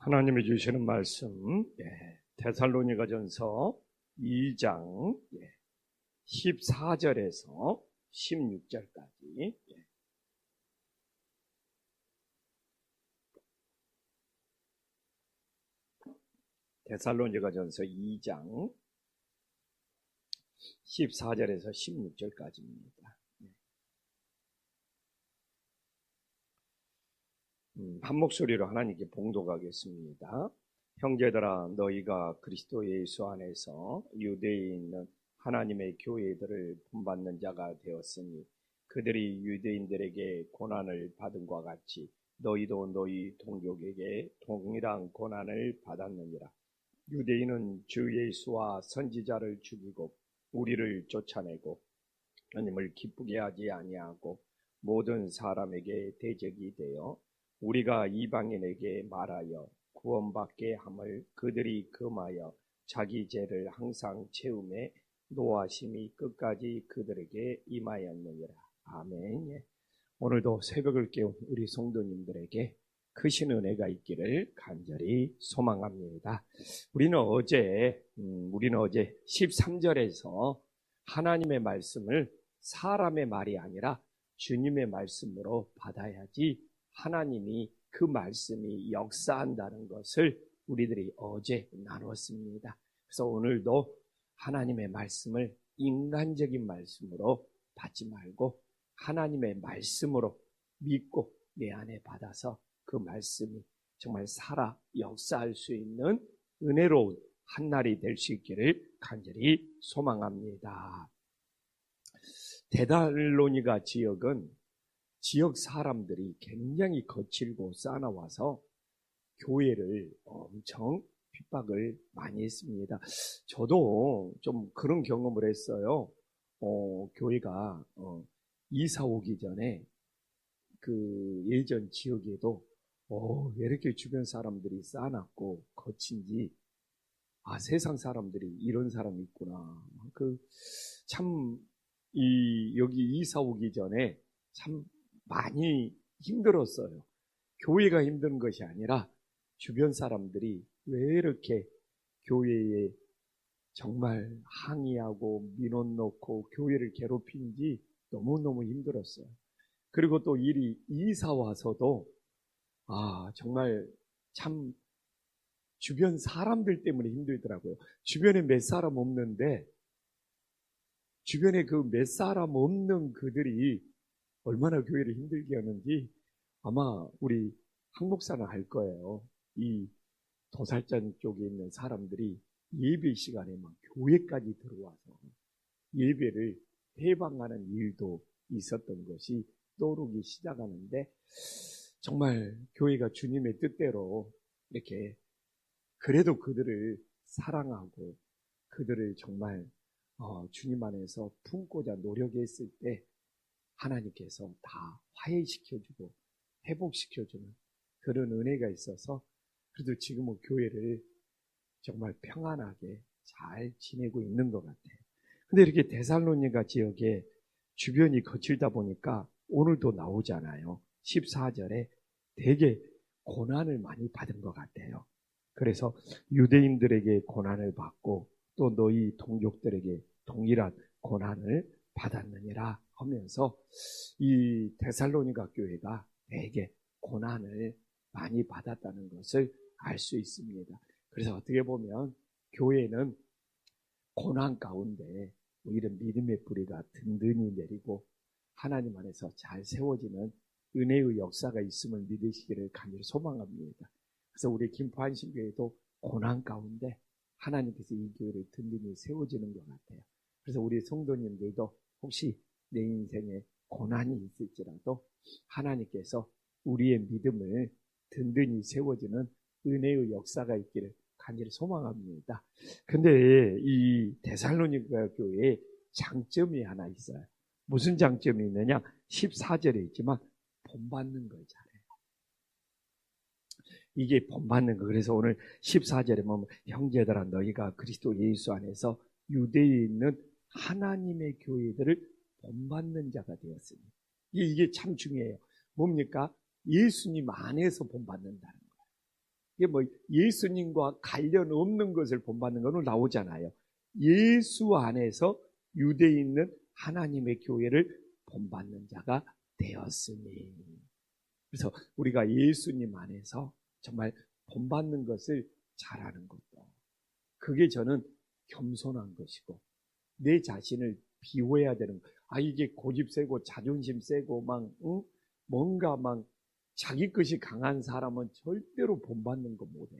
하나님이 주시는 말씀, 데살로니가전서 2장 14절에서 16절까지. 데살로니가전서 2장 14절에서 16절까지입니다. 한 목소리로 하나님께 봉독하겠습니다. 형제들아, 너희가 그리스도 예수 안에서 유대에 있는 하나님의 교회들을 본받는 자가 되었으니 그들이 유대인들에게 고난을 받은과 같이 너희도 너희 동족에게 동일한 고난을 받았느니라. 유대인은 주 예수와 선지자를 죽이고 우리를 쫓아내고 하나님을 기쁘게 하지 아니하고 모든 사람에게 대적이 되어 우리가 이방인에게 말하여 구원받게 함을 그들이 금하여 자기 죄를 항상 채움에 노하심이 끝까지 그들에게 임하였느니라. 아멘. 오늘도 새벽을 깨운 우리 성도님들에게 크신 은혜가 있기를 간절히 소망합니다. 우리는 어제 13절에서 하나님의 말씀을 사람의 말이 아니라 주님의 말씀으로 받아야지 하나님이 그 말씀이 역사한다는 것을 우리들이 어제 나눴습니다. 그래서 오늘도 하나님의 말씀을 인간적인 말씀으로 받지 말고 하나님의 말씀으로 믿고 내 안에 받아서 그 말씀이 정말 살아 역사할 수 있는 은혜로운 한날이 될 수 있기를 간절히 소망합니다. 데살로니가 지역은 지역 사람들이 굉장히 거칠고 싸나와서 교회를 엄청 핍박을 많이 했습니다. 저도 좀 그런 경험을 했어요. 교회가 이사 오기 전에 그 예전 지역에도 왜 이렇게 주변 사람들이 싸놨고 거친지, 세상 사람들이 이런 사람이 있구나. 여기 이사 오기 전에 참 많이 힘들었어요. 교회가 힘든 것이 아니라 주변 사람들이 왜 이렇게 교회에 정말 항의하고 민원 넣고 교회를 괴롭히는지 너무너무 힘들었어요. 그리고 또 이사 와서도 정말 참 주변 사람들 때문에 힘들더라고요. 주변에 몇 사람 없는데 주변에 그 몇 사람 없는 그들이 얼마나 교회를 힘들게 하는지 아마 우리 한 목사는 알 거예요. 이 도살장 쪽에 있는 사람들이 예배 시간에 막 교회까지 들어와서 예배를 해방하는 일도 있었던 것이 떠오르기 시작하는데, 정말 교회가 주님의 뜻대로 이렇게 그래도 그들을 사랑하고 그들을 정말 주님 안에서 품고자 노력했을 때 하나님께서 다 화해시켜주고 회복시켜주는 그런 은혜가 있어서 그래도 지금은 교회를 정말 평안하게 잘 지내고 있는 것 같아요. 근데 이렇게 데살로니가 지역에 주변이 거칠다 보니까 오늘도 나오잖아요. 14절에 되게 고난을 많이 받은 것 같아요. 그래서 유대인들에게 고난을 받고 또 너희 동족들에게 동일한 고난을 받았느니라 하면서 이 데살로니가 교회가 되게 고난을 많이 받았다는 것을 알 수 있습니다. 그래서 어떻게 보면 교회는 고난 가운데 오히려 믿음의 뿌리가 든든히 내리고 하나님 안에서 잘 세워지는 은혜의 역사가 있음을 믿으시기를 간절히 소망합니다. 그래서 우리 김포한신교회도 고난 가운데 하나님께서 이 교회를 든든히 세워지는 것 같아요. 그래서 우리 성도님들도 혹시 내 인생에 고난이 있을지라도 하나님께서 우리의 믿음을 든든히 세워주는 은혜의 역사가 있기를 간절히 소망합니다. 근데 이 데살로니가 교회에 장점이 하나 있어요. 무슨 장점이 있느냐? 14절에 있지만 본받는 걸 잘해요. 이게 본받는 거. 그래서 오늘 14절에 보면 형제들아, 너희가 그리스도 예수 안에서 유대에 있는 하나님의 교회들을 본받는 자가 되었으니, 이게 참 중요해요. 뭡니까? 예수님 안에서 본받는다는 거예요. 이게 뭐 예수님과 관련 없는 것을 본받는 거는 나오잖아요. 예수 안에서 유대에 있는 하나님의 교회를 본받는 자가 되었으니. 그래서 우리가 예수님 안에서 정말 본받는 것을 잘하는 것도, 그게 저는 겸손한 것이고, 내 자신을 비워야 되는 거. 이게 고집 세고 자존심 세고 뭔가 자기 것이 강한 사람은 절대로 본받는 거 못해.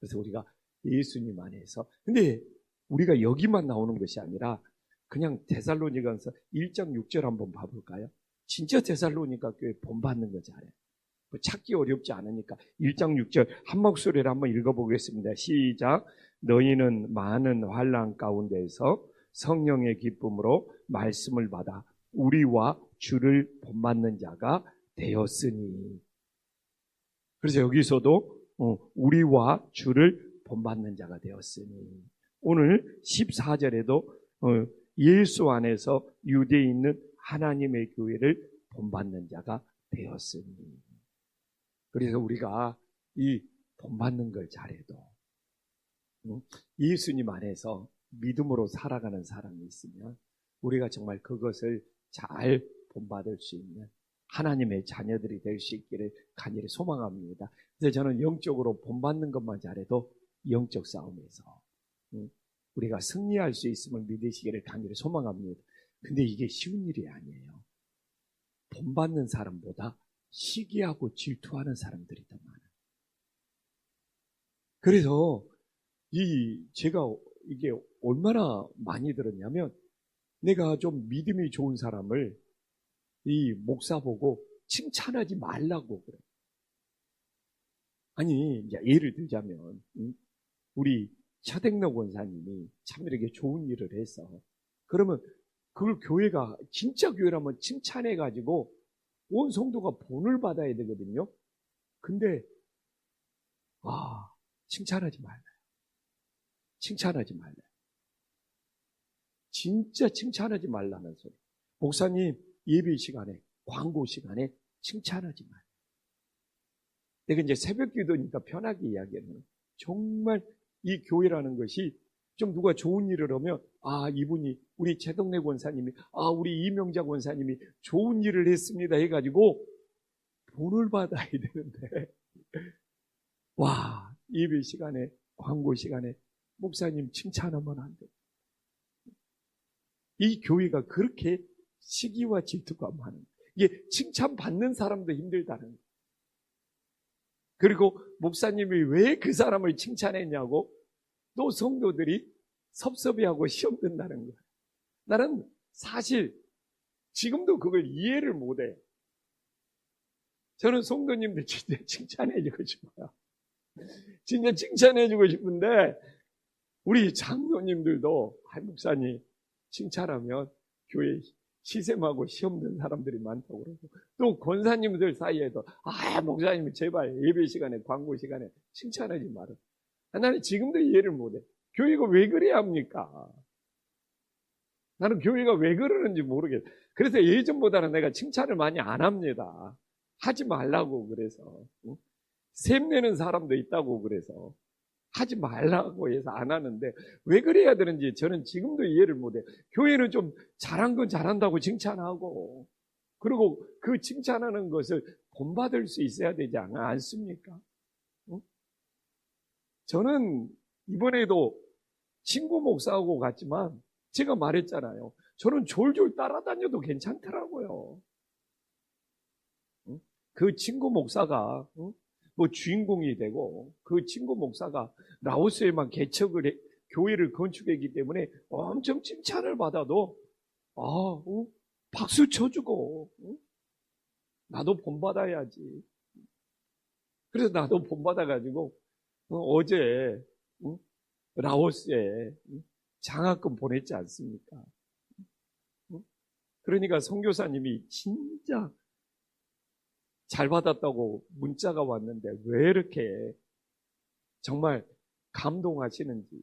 그래서 우리가 예수님 안에서, 근데 우리가 여기만 나오는 것이 아니라 그냥 데살로니가서 1장 6절 한번 봐볼까요? 진짜 데살로니가 교회 본받는 거 잘해. 찾기 어렵지 않으니까 1장 6절 한 목소리로 한번 읽어보겠습니다. 시작. 너희는 많은 환난 가운데서 성령의 기쁨으로 말씀을 받아 우리와 주를 본받는 자가 되었으니. 그래서 여기서도 우리와 주를 본받는 자가 되었으니. 오늘 14절에도 예수 안에서 유대에 있는 하나님의 교회를 본받는 자가 되었으니. 그래서 우리가 이 본받는 걸 잘해도 예수님 안에서 믿음으로 살아가는 사람이 있으면 우리가 정말 그것을 잘 본받을 수 있는 하나님의 자녀들이 될 수 있기를 간절히 소망합니다. 그래서 저는 영적으로 본받는 것만 잘해도 영적 싸움에서 우리가 승리할 수 있음을 믿으시기를 간절히 소망합니다. 근데 이게 쉬운 일이 아니에요. 본받는 사람보다 시기하고 질투하는 사람들이 더 많아요. 그래서 제가 이게 얼마나 많이 들었냐면, 내가 좀 믿음이 좋은 사람을 이 목사 보고 칭찬하지 말라고 그래. 아니, 이제 예를 들자면 우리 차택록 원사님이 참 이렇게 좋은 일을 해서, 그러면 그걸 교회가 진짜 교회라면 칭찬해가지고 온 성도가 본을 받아야 되거든요. 근데 칭찬하지 말라요. 칭찬하지 말라요. 진짜 칭찬하지 말라는 소리. 목사님 예배 시간에, 광고 시간에 칭찬하지 말아요. 내가 이제 새벽 기도니까 편하게 이야기하는, 정말 이 교회라는 것이 좀 누가 좋은 일을 하면 이분이, 우리 최동래 권사님이, 우리 이명자 권사님이 좋은 일을 했습니다 해가지고 본을 받아야 되는데, 예배 시간에, 광고 시간에 목사님 칭찬하면 안 돼. 이 교회가 그렇게 시기와 질투가 많은 거예요. 이게 칭찬받는 사람도 힘들다는 거예요. 그리고 목사님이 왜 그 사람을 칭찬했냐고 또 성도들이 섭섭해하고 시험 든다는 거예요. 나는 사실 지금도 그걸 이해를 못해. 저는 성도님들 진짜 칭찬해주고 싶어요. 진짜 칭찬해주고 싶은데, 우리 장로님들도 목사님 칭찬하면 교회 시샘하고 시험 든 사람들이 많다고 그러고, 또 권사님들 사이에도 목사님 제발 예배 시간에, 광고 시간에 칭찬하지 마라. 나는 지금도 이해를 못해. 교회가 왜 그래야 합니까? 나는 교회가 왜 그러는지 모르겠어. 그래서 예전보다는 내가 칭찬을 많이 안 합니다. 하지 말라고 그래서. 샘내는 사람도 있다고 그래서 하지 말라고 해서 안 하는데, 왜 그래야 되는지 저는 지금도 이해를 못해요. 교회는 좀 잘한 건 잘한다고 칭찬하고, 그리고 그 칭찬하는 것을 본받을 수 있어야 되지 않습니까? 저는 이번에도 친구 목사하고 갔지만 제가 말했잖아요. 저는 졸졸 따라다녀도 괜찮더라고요. 그 친구 목사가 주인공이 되고, 그 친구 목사가 라오스에만 교회를 건축했기 때문에 엄청 칭찬을 받아도 박수 쳐주고, 나도 본받아야지. 그래서 나도 본받아가지고 어제 라오스에 장학금 보냈지 않습니까? 그러니까 선교사님이 진짜 잘 받았다고 문자가 왔는데 왜 이렇게 정말 감동하시는지.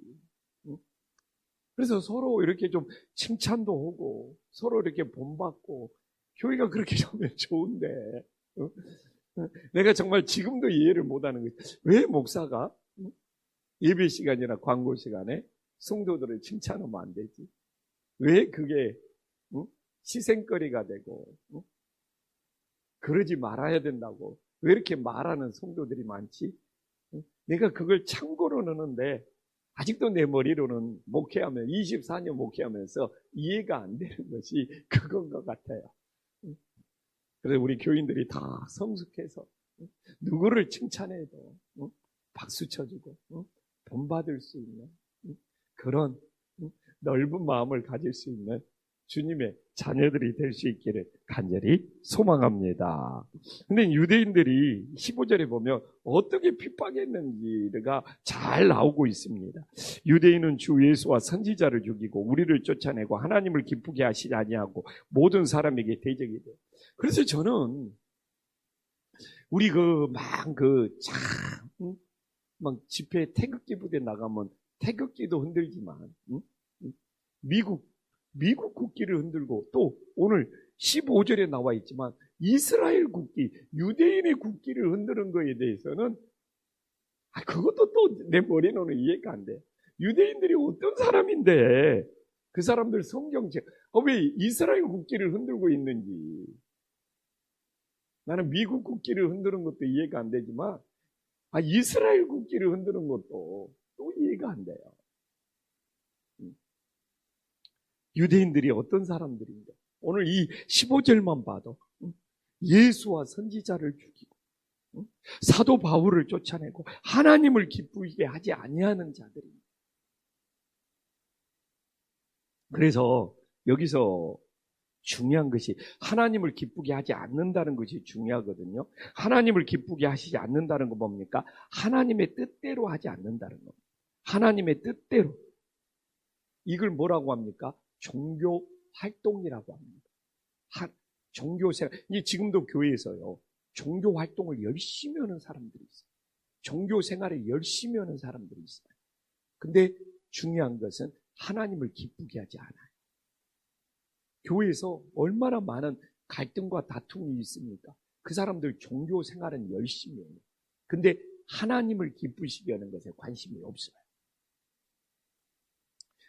그래서 서로 이렇게 좀 칭찬도 하고 서로 이렇게 본받고 교회가 그렇게 하면 좋은데 내가 정말 지금도 이해를 못하는 거지. 왜 목사가 예배 시간이나 광고 시간에 성도들을 칭찬하면 안 되지? 왜 그게 시생거리가 되고 그러지 말아야 된다고 왜 이렇게 말하는 성도들이 많지? 내가 그걸 참고로 넣는데 아직도 내 머리로는 목회하면 24년 목회하면서 이해가 안 되는 것이 그건 것 같아요. 그래서 우리 교인들이 다 성숙해서 누구를 칭찬해도 박수 쳐주고 본받을 수 있는 그런 넓은 마음을 가질 수 있는 주님의 자녀들이 될 수 있기를 간절히 소망합니다. 근데 유대인들이 15절에 보면 어떻게 핍박했는지가 잘 나오고 있습니다. 유대인은 주 예수와 선지자를 죽이고 우리를 쫓아내고 하나님을 기쁘게 하시지 아니하고 모든 사람에게 대적이 돼요. 그래서 저는 우리 막 집회 태극기 부대 나가면 태극기도 흔들지만 미국 국기를 흔들고 또 오늘 15절에 나와 있지만 이스라엘 국기, 유대인의 국기를 흔드는 거에 대해서는 그것도 또 내 머리로는 이해가 안 돼. 유대인들이 어떤 사람인데 그 사람들 성경책 왜 이스라엘 국기를 흔들고 있는지 나는 미국 국기를 흔드는 것도 이해가 안 되지만 이스라엘 국기를 흔드는 것도 또 이해가 안 돼요. 유대인들이 어떤 사람들인데 오늘 이 15절만 봐도 예수와 선지자를 죽이고 사도 바울을 쫓아내고 하나님을 기쁘게 하지 아니하는 자들입니다. 그래서 여기서 중요한 것이 하나님을 기쁘게 하지 않는다는 것이 중요하거든요. 하나님을 기쁘게 하시지 않는다는 거 뭡니까? 하나님의 뜻대로 하지 않는다는 겁니다. 하나님의 뜻대로. 이걸 뭐라고 합니까? 종교 활동이라고 합니다. 종교 생활. 지금도 교회에서요. 종교 활동을 열심히 하는 사람들이 있어요. 종교 생활을 열심히 하는 사람들이 있어요. 근데 중요한 것은 하나님을 기쁘게 하지 않아요. 교회에서 얼마나 많은 갈등과 다툼이 있습니까? 그 사람들 종교 생활은 열심히 해요. 근데 하나님을 기쁘시게 하는 것에 관심이 없어요.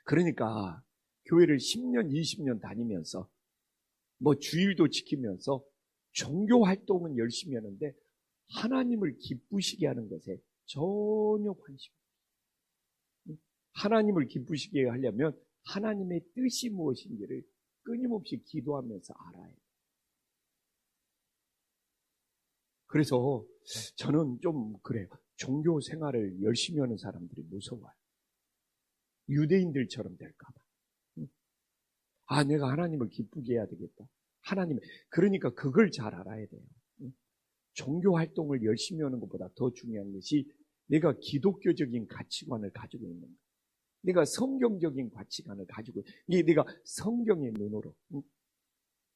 그러니까 교회를 10년, 20년 다니면서 주일도 지키면서 종교 활동은 열심히 하는데 하나님을 기쁘시게 하는 것에 전혀 관심이 없어요. 하나님을 기쁘시게 하려면 하나님의 뜻이 무엇인지를 끊임없이 기도하면서 알아야 해요. 그래서 저는 좀 그래요. 종교 생활을 열심히 하는 사람들이 무서워요. 유대인들처럼 될까봐. 내가 하나님을 기쁘게 해야 되겠다. 그러니까 그걸 잘 알아야 돼요. 종교 활동을 열심히 하는 것보다 더 중요한 것이 내가 기독교적인 가치관을 가지고 있는 것. 내가 성경적인 가치관을 가지고, 내가 성경의 눈으로,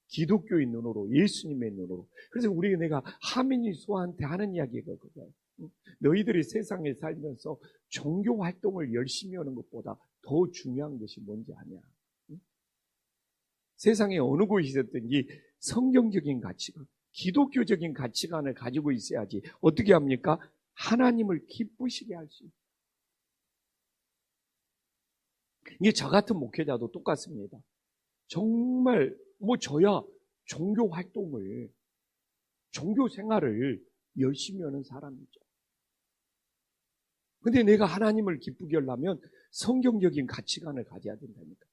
기독교의 눈으로, 예수님의 눈으로. 그래서 내가 하민이 수아한테 하는 이야기가 그거예요. 너희들이 세상에 살면서 종교 활동을 열심히 하는 것보다 더 중요한 것이 뭔지 아냐? 세상에 어느 곳에 있었든지 성경적인 가치관, 기독교적인 가치관을 가지고 있어야지 어떻게 합니까? 하나님을 기쁘시게 할 수 있어요. 이게 저 같은 목회자도 똑같습니다. 정말 저야 종교 활동을, 종교 생활을 열심히 하는 사람이죠. 근데 내가 하나님을 기쁘게 하려면 성경적인 가치관을 가져야 된다니까.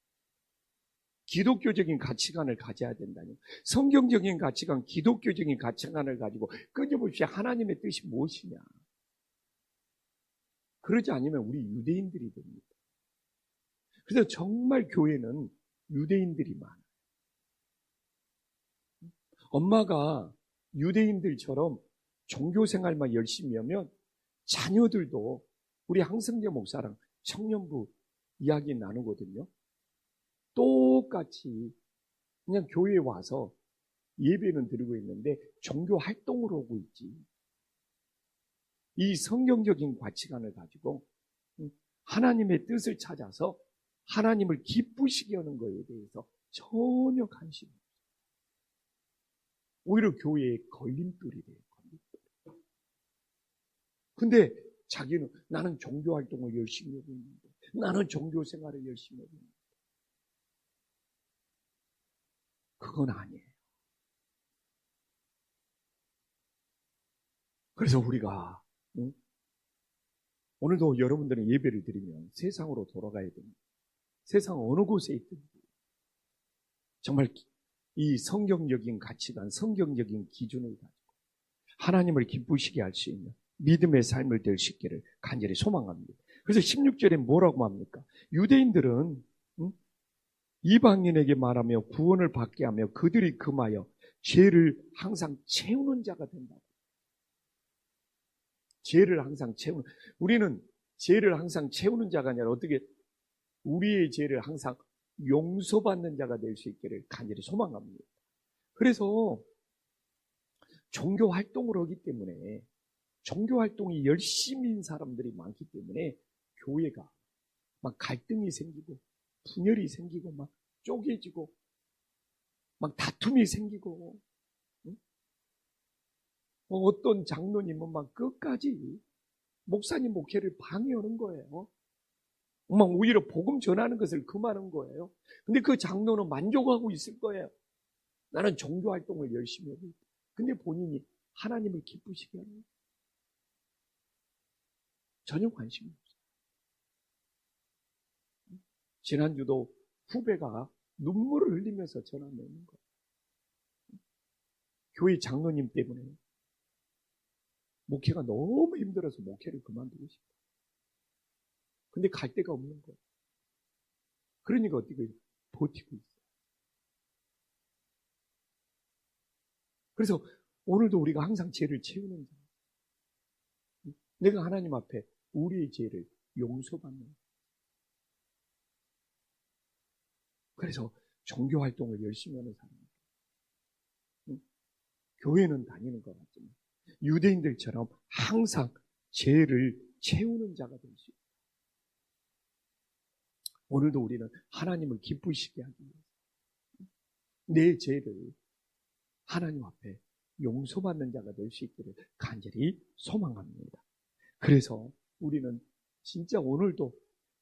기독교적인 가치관을 가져야 된다니까. 성경적인 가치관, 기독교적인 가치관을 가지고 끊임없이 하나님의 뜻이 무엇이냐. 그러지 않으면 우리 유대인들이 됩니다. 그래서 정말 교회는 유대인들이 많아요. 엄마가 유대인들처럼 종교생활만 열심히 하면 자녀들도 우리 항성재 목사랑 청년부 이야기 나누거든요. 똑같이 그냥 교회에 와서 예배는 드리고 있는데 종교 활동을 하고 있지. 이 성경적인 가치관을 가지고 하나님의 뜻을 찾아서 하나님을 기쁘시게 하는 것에 대해서 전혀 관심이 없어요. 오히려 교회의 걸림돌이 돼요. 근데 자기는 나는 종교 활동을 열심히 하고 있는데, 나는 종교 생활을 열심히 하고 있는데. 그건 아니에요. 그래서 우리가 오늘도 여러분들은 예배를 드리면 세상으로 돌아가야 됩니다. 세상 어느 곳에 있든지 정말 이 성경적인 가치관, 성경적인 기준을 가지고 하나님을 기쁘시게 할 수 있는 믿음의 삶을 될 수 있기를 간절히 소망합니다. 그래서 16절에 뭐라고 합니까? 유대인들은 이방인에게 말하며 구원을 받게 하며 그들이 금하여 죄를 항상 채우는 자가 된다고. 죄를 항상 채우는, 우리는 죄를 항상 채우는 자가 아니라 어떻게 우리의 죄를 항상 용서받는 자가 될 수 있기를 간절히 소망합니다. 그래서 종교 활동을 하기 때문에, 종교 활동이 열심인 사람들이 많기 때문에 교회가 막 갈등이 생기고 분열이 생기고 막 쪼개지고 막 다툼이 생기고, 어떤 장로님은 막 끝까지 목사님 목회를 방해하는 거예요. 막 오히려 복음 전하는 것을 금하는 거예요. 근데 그 장로는 만족하고 있을 거예요. 나는 종교 활동을 열심히 하고 있다. 근데 본인이 하나님을 기쁘시게 하는 거예요. 전혀 관심이 없어요. 지난주도 후배가 눈물을 흘리면서 전화 내는 거예요. 교회 장로님 때문에 목회가 너무 힘들어서 목회를 그만두고 싶다. 근데 갈 데가 없는 거예요. 그러니까 어떻게 버티고 있어요. 그래서 오늘도 우리가 항상 죄를 채우는 자. 내가 하나님 앞에 우리의 죄를 용서받는 자. 그래서 종교 활동을 열심히 하는 사람입니다. 교회는 다니는 것 같지만 유대인들처럼 항상 죄를 채우는 자가 될 수 있다. 오늘도 우리는 하나님을 기쁘시게 하기 위해서 내 죄를 하나님 앞에 용서받는 자가 될 수 있기를 간절히 소망합니다. 그래서 우리는 진짜 오늘도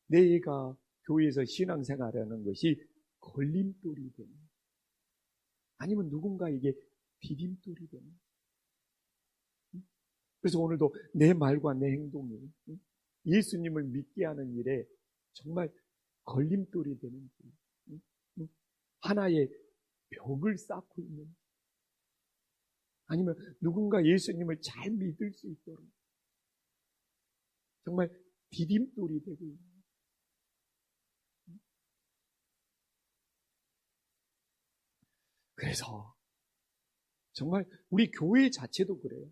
내가 교회에서 신앙생활하는 것이 걸림돌이 되는, 아니면 누군가에게 디딤돌이 되는. 그래서 오늘도 내 말과 내 행동이 예수님을 믿게 하는 일에 정말 걸림돌이 되는지, 하나의 벽을 쌓고 있는지, 아니면 누군가 예수님을 잘 믿을 수 있도록 정말 디딤돌이 되고 있는. 그래서 정말 우리 교회 자체도 그래요.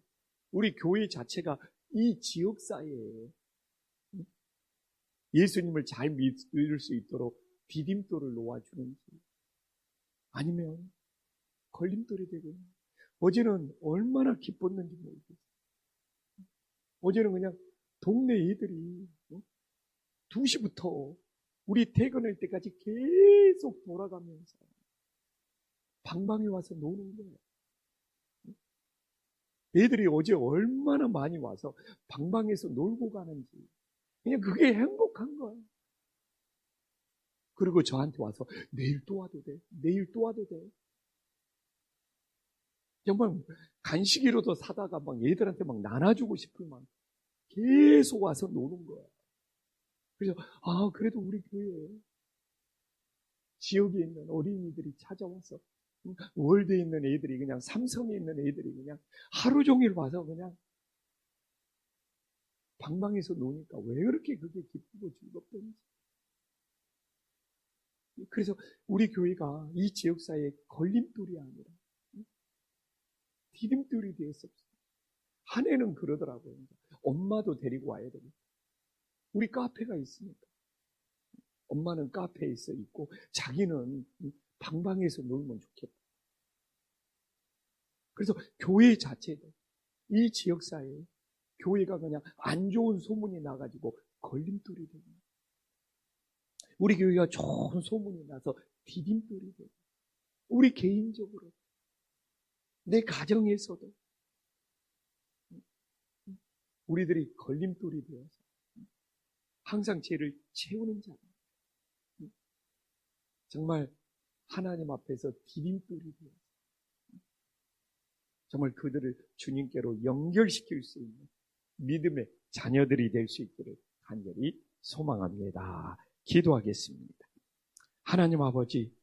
우리 교회 자체가 이 지역사회에 예수님을 잘 믿을 수 있도록 디딤돌을 놓아주는지, 아니면 걸림돌이 되고 있는. 어제는 얼마나 기뻤는지 모르겠어요. 어제는 그냥 동네 애들이 2시부터 우리 퇴근할 때까지 계속 돌아가면서 방방에 와서 노는 거예요. 애들이 어제 얼마나 많이 와서 방방에서 놀고 가는지, 그냥 그게 행복한 거예요. 그리고 저한테 와서 내일 또 와도 돼, 내일 또 와도 돼. 정말 간식이라도 사다가 막 애들한테 막 나눠주고 싶을 만큼 계속 와서 노는 거예요. 그래서 그래도 우리 교회에 지역에 있는 어린이들이 찾아와서, 월드에 있는 애들이, 그냥 삼성에 있는 애들이 그냥 하루 종일 와서 그냥 방방에서 노니까 왜 그렇게 그게 기쁘고 즐겁던지. 그래서 우리 교회가 이 지역사회의 걸림돌이 아니라 디딤돌이 되었습니다. 한 해는 그러더라고요. 엄마도 데리고 와야 됩니다. 우리 카페가 있으니까. 엄마는 카페에 있고 자기는 방방에서 놀면 좋겠다. 그래서 교회 자체도 이 지역사회에 교회가 그냥 안 좋은 소문이 나가지고 걸림돌이 되고, 우리 교회가 좋은 소문이 나서 디딤돌이 되고, 우리 개인적으로 내 가정에서도 우리들이 걸림돌이 되어서 항상 죄를 채우는 자가 정말 하나님 앞에서 디딤돌이 되어서 정말 그들을 주님께로 연결시킬 수 있는 믿음의 자녀들이 될 수 있기를 간절히 소망합니다. 기도하겠습니다. 하나님 아버지,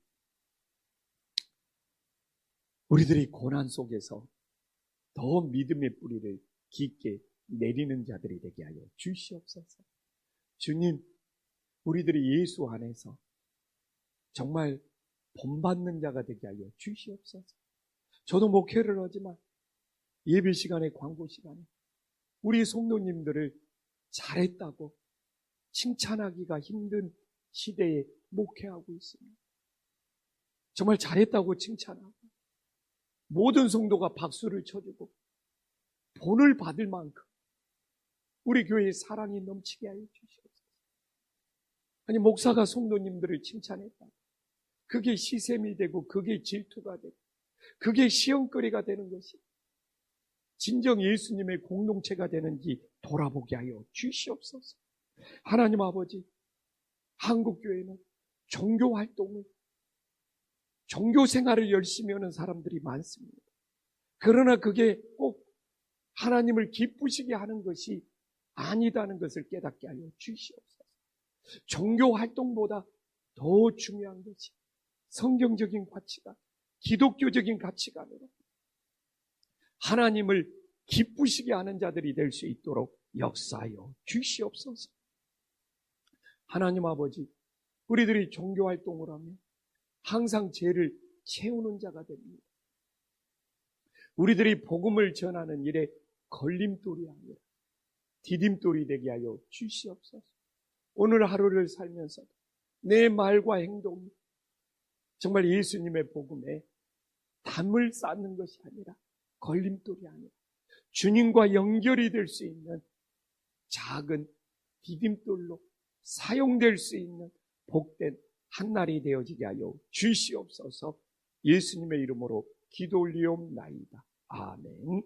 우리들이 고난 속에서 더 믿음의 뿌리를 깊게 내리는 자들이 되게 하여 주시옵소서. 주님, 우리들이 예수 안에서 정말 본받는 자가 되게 하여 주시옵소서. 저도 목회를 하지만 예배 시간에, 광고 시간에 우리 성도님들을 잘했다고 칭찬하기가 힘든 시대에 목회하고 있습니다. 정말 잘했다고 칭찬하고 모든 성도가 박수를 쳐주고 본을 받을 만큼 우리 교회에 사랑이 넘치게 하여 주시옵소서. 아니, 목사가 성도님들을 칭찬했다, 그게 시샘이 되고 그게 질투가 되고 그게 시험거리가 되는 것이 진정 예수님의 공동체가 되는지 돌아보게 하여 주시옵소서. 하나님 아버지, 한국교회는 종교활동을, 종교생활을 열심히 하는 사람들이 많습니다. 그러나 그게 꼭 하나님을 기쁘시게 하는 것이 아니다는 것을 깨닫게 하여 주시옵소서. 종교활동보다 더 중요한 것이 성경적인 가치관, 기독교적인 가치관으로 하나님을 기쁘시게 하는 자들이 될 수 있도록 역사하여 주시옵소서. 하나님 아버지, 우리들이 종교활동을 하면 항상 죄를 채우는 자가 됩니다. 우리들이 복음을 전하는 일에 걸림돌이 아니라 디딤돌이 되게 하여 주시옵소서. 오늘 하루를 살면서 내 말과 행동이 정말 예수님의 복음에 담을 쌓는 것이 아니라, 걸림돌이 아니라 주님과 연결이 될 수 있는 작은 디딤돌로 사용될 수 있는 복된 한날이 되어지게 하여 주시옵소서. 예수님의 이름으로 기도 올리옵나이다. 아멘.